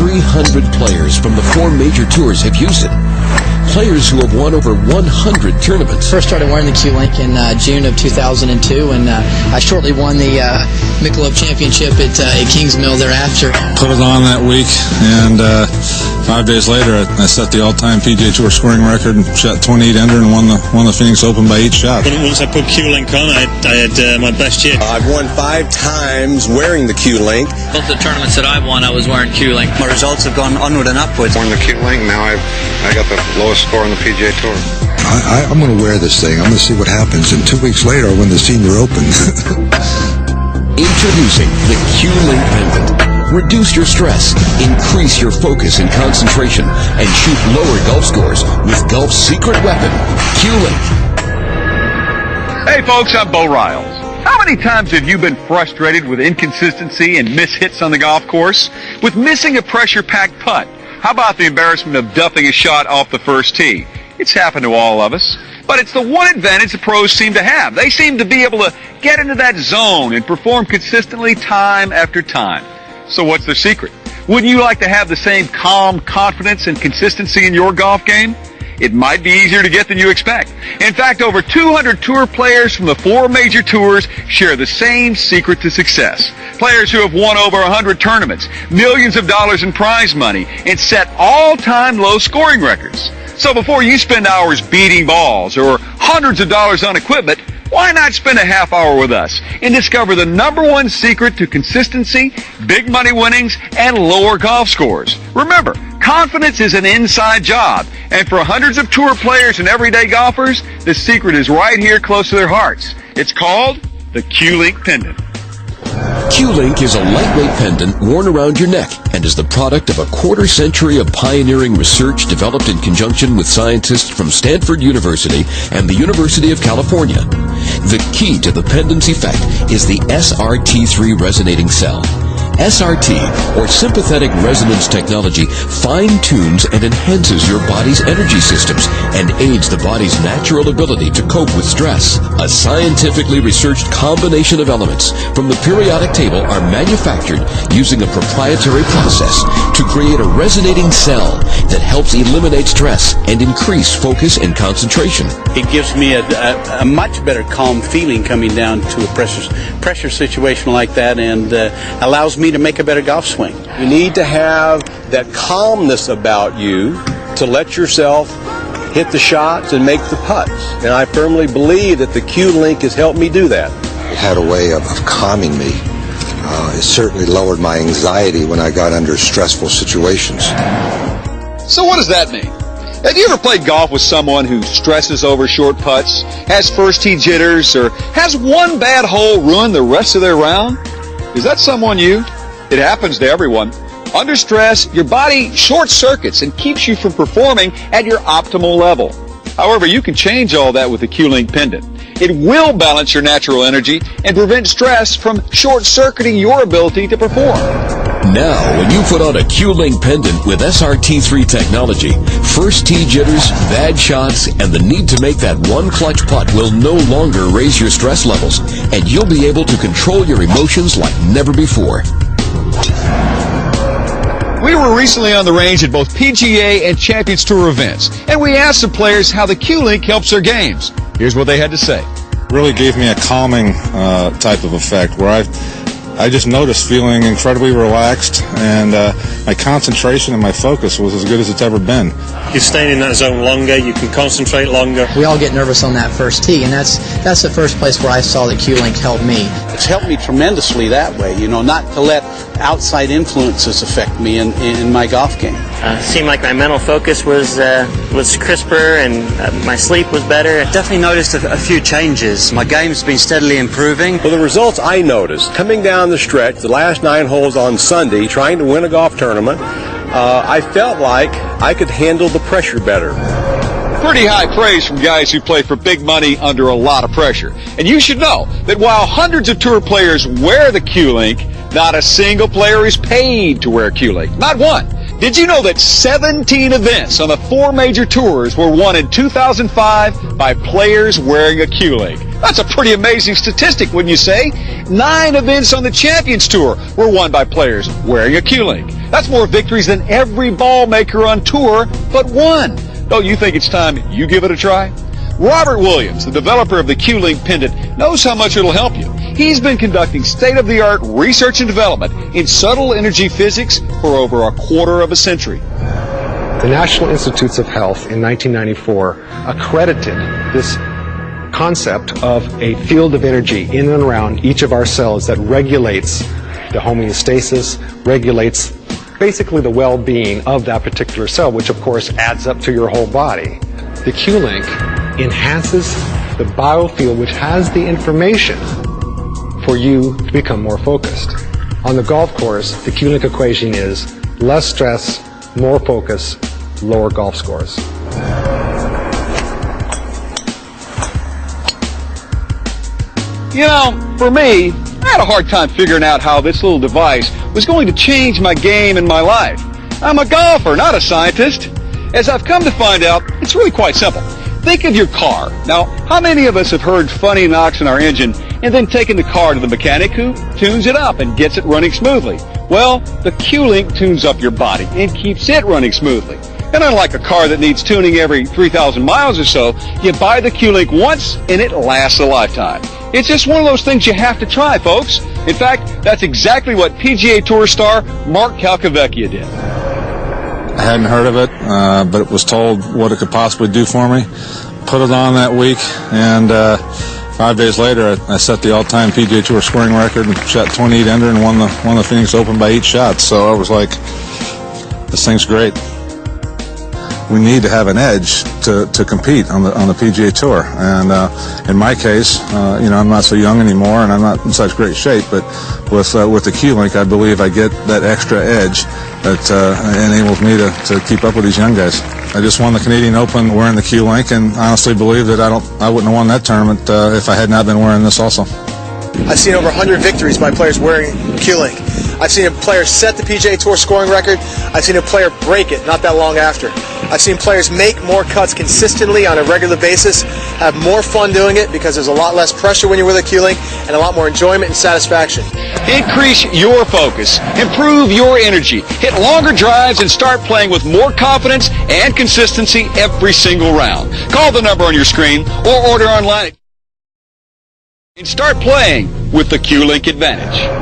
300 players from the 4 major tours have used it. Players who have won over 100 tournaments. First started wearing the Q-Link in June of 2002, and I shortly won the Michelob Championship at Kingsmill thereafter. Put it on that week, and 5 days later, I set the all-time PGA Tour scoring record and shot 28 under and won the Phoenix Open by 8 shots. Once I put Q-Link on, I had my best year. I've won 5 times wearing the Q-Link. Both the tournaments that I've won, I was wearing Q-Link. My results have gone onward and upwards. Won the Q-Link, now I got the lowest score on the PGA Tour. I'm going to wear this thing. I'm going to see what happens. And 2 weeks later, I'll win the Senior Open. Introducing the Q-Link pendant. Reduce your stress, increase your focus and concentration, and shoot lower golf scores with golf's secret weapon, Q-Link. Hey folks, I'm Bo Riles. How many times have you been frustrated with inconsistency and miss hits on the golf course? With missing a pressure-packed putt? How about the embarrassment of duffing a shot off the first tee? It's happened to all of us. But it's the one advantage the pros seem to have. They seem to be able to get into that zone and perform consistently time after time. So what's their secret? Wouldn't you like to have the same calm confidence and consistency in your golf game? It might be easier to get than you expect. In fact, over 200 tour players from the 4 major tours share the same secret to success. Players who have won over 100 tournaments, millions of dollars in prize money, and set all-time low scoring records. So before you spend hours beating balls or hundreds of dollars on equipment, why not spend a half hour with us and discover the #1 secret to consistency, big money winnings, and lower golf scores? Remember, confidence is an inside job, and for hundreds of tour players and everyday golfers, the secret is right here close to their hearts. It's called the Q-Link pendant. Q-Link is a lightweight pendant worn around your neck and is the product of a quarter-century of pioneering research developed in conjunction with scientists from Stanford University and the University of California. The key to the pendant's effect is the SRT3 resonating cell. SRT, or sympathetic resonance technology, fine-tunes and enhances your body's energy systems and aids the body's natural ability to cope with stress. A scientifically researched combination of elements from the periodic table are manufactured using a proprietary process to create a resonating cell that helps eliminate stress and increase focus and concentration. It gives me a much better calm feeling coming down to a pressure situation like that, and allows me to make a better golf swing. You need to have that calmness about you to let yourself hit the shots and make the putts. And I firmly believe that the Q-Link has helped me do that. It had a way of calming me. It certainly lowered my anxiety when I got under stressful situations. So what does that mean? Have you ever played golf with someone who stresses over short putts, has first tee jitters, or has one bad hole ruin the rest of their round? Is that someone you? It happens to everyone. Under stress, your body short circuits and keeps you from performing at your optimal level. However, you can change all that with the Q-Link pendant. It will balance your natural energy and prevent stress from short-circuiting your ability to perform. Now, when you put on a Q-Link pendant with SRT3 technology, first tee jitters, bad shots, and the need to make that one clutch putt will no longer raise your stress levels, and you'll be able to control your emotions like never before. We were recently on the range at both PGA and Champions Tour events, and we asked the players how the Q-Link helps their games. Here's what they had to say. Really gave me a calming type of effect where I just noticed feeling incredibly relaxed, and my concentration and my focus was as good as it's ever been. You're staying in that zone longer, you can concentrate longer. We all get nervous on that first tee, and that's the first place where I saw that Q-Link help me. It's helped me tremendously that way, not to let outside influences affect me in my golf game. Seemed like my mental focus was crisper, and my sleep was better. Definitely noticed a few changes. My game's been steadily improving. Well, the results I noticed, coming down the stretch, the last 9 holes on Sunday, trying to win a golf tournament, I felt like I could handle the pressure better. Pretty high praise from guys who play for big money under a lot of pressure. And you should know that while hundreds of tour players wear the Q-Link, not a single player is paid to wear Q-Link. Not one. Did you know that 17 events on the 4 major tours were won in 2005 by players wearing a Q-Link? That's a pretty amazing statistic, wouldn't you say? 9 events on the Champions Tour were won by players wearing a Q-Link. That's more victories than every ball maker on tour but one. Don't you think it's time you give it a try? Robert Williams, the developer of the Q-Link pendant, knows how much it'll help you. He's been conducting state-of-the-art research and development in subtle energy physics for over a quarter of a century. The National Institutes of Health in 1994 accredited this concept of a field of energy in and around each of our cells that regulates the homeostasis, regulates basically the well-being of that particular cell, which of course adds up to your whole body. The Q-Link enhances the biofield, which has the information for you to become more focused. On the golf course, the Q-Link equation is less stress, more focus, lower golf scores. You know, for me, I had a hard time figuring out how this little device was going to change my game and my life. I'm a golfer, not a scientist. As I've come to find out, it's really quite simple. Think of your car. Now, how many of us have heard funny knocks in our engine and then taken the car to the mechanic who tunes it up and gets it running smoothly? Well, the Q-Link tunes up your body and keeps it running smoothly. And unlike a car that needs tuning every 3,000 miles or so, you buy the Q-Link once and it lasts a lifetime. It's just one of those things you have to try, folks. In fact, that's exactly what PGA Tour star Mark Calcavecchia did. I hadn't heard of it, but was told what it could possibly do for me. Put it on that week, and 5 days later, I set the all-time PGA Tour scoring record and shot 28 under and won the Phoenix Open by 8 shots. So I was like, this thing's great. We need to have an edge to compete on the PGA Tour, and in my case, I'm not so young anymore, and I'm not in such great shape. But with the Q-Link, I believe I get that extra edge that enables me to keep up with these young guys. I just won the Canadian Open wearing the Q-Link, and I honestly believe that I wouldn't have won that tournament if I had not been wearing this also. I've seen over 100 victories by players wearing Q-Link. I've seen a player set the PGA Tour scoring record. I've seen a player break it not that long after. I've seen players make more cuts consistently on a regular basis, have more fun doing it because there's a lot less pressure when you're with a Q-Link and a lot more enjoyment and satisfaction. Increase your focus, improve your energy, hit longer drives, and start playing with more confidence and consistency every single round. Call the number on your screen or order online and start playing with the Q-Link Advantage.